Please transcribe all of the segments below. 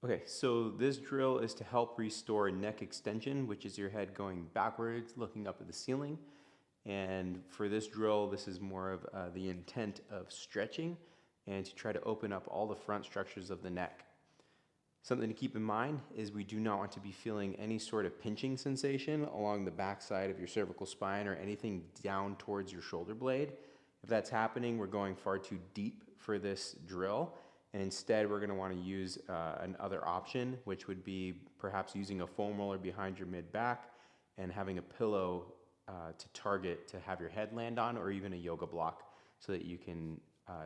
Okay, so this drill is to help restore neck extension, which is your head going backwards, looking up at the ceiling. And for this drill, this is more of the intent of stretching and to try to open up all the front structures of the neck. Something to keep in mind is we do not want to be feeling any sort of pinching sensation along the backside of your cervical spine or anything down towards your shoulder blade. If that's happening, we're going far too deep for this drill, and instead we're going to want to use another option, which would be perhaps using a foam roller behind your mid-back and having a pillow to target to have your head land on, or even a yoga block so that you can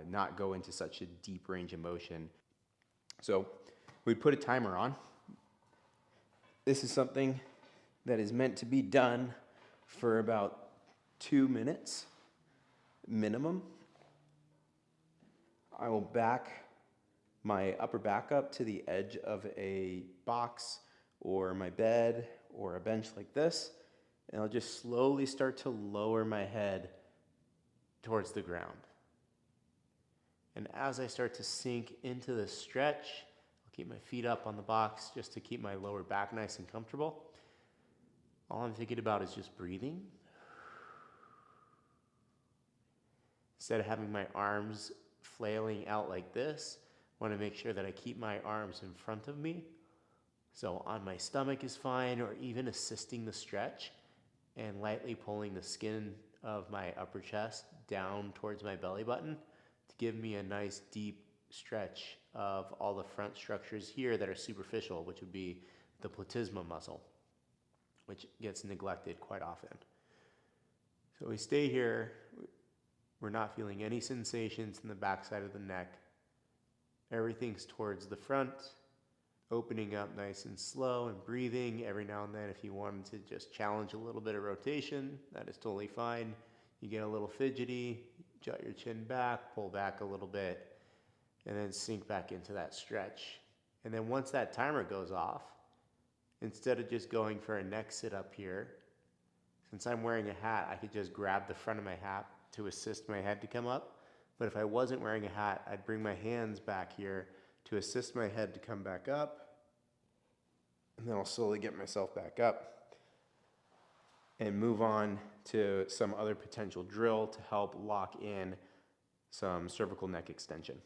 not go into such a deep range of motion. So we'd put a timer on. This is something that is meant to be done for about 2 minutes minimum. I will back my upper back up to the edge of a box or my bed or a bench like this, and I'll just slowly start to lower my head towards the ground. And as I start to sink into the stretch, I'll keep my feet up on the box just to keep my lower back nice and comfortable. All I'm thinking about is just breathing. Instead of having my arms flailing out like this, I want to make sure that I keep my arms in front of me. So on my stomach is fine, or even assisting the stretch and lightly pulling the skin of my upper chest down towards my belly button to give me a nice deep stretch of all the front structures here that are superficial, which would be the platysma muscle, which gets neglected quite often. So we stay here. We're not feeling any sensations in the backside of the neck. Everything's towards the front, opening up nice and slow and breathing. Every now and then, if you wanted to just challenge a little bit of rotation, that is totally fine. You get a little fidgety, jut your chin back, pull back a little bit, and then sink back into that stretch. And then once that timer goes off, instead of just going for a neck sit up here, since I'm wearing a hat, I could just grab the front of my hat to assist my head to come up. But if I wasn't wearing a hat, I'd bring my hands back here to assist my head to come back up. And then I'll slowly get myself back up and move on to some other potential drill to help lock in some cervical neck extension.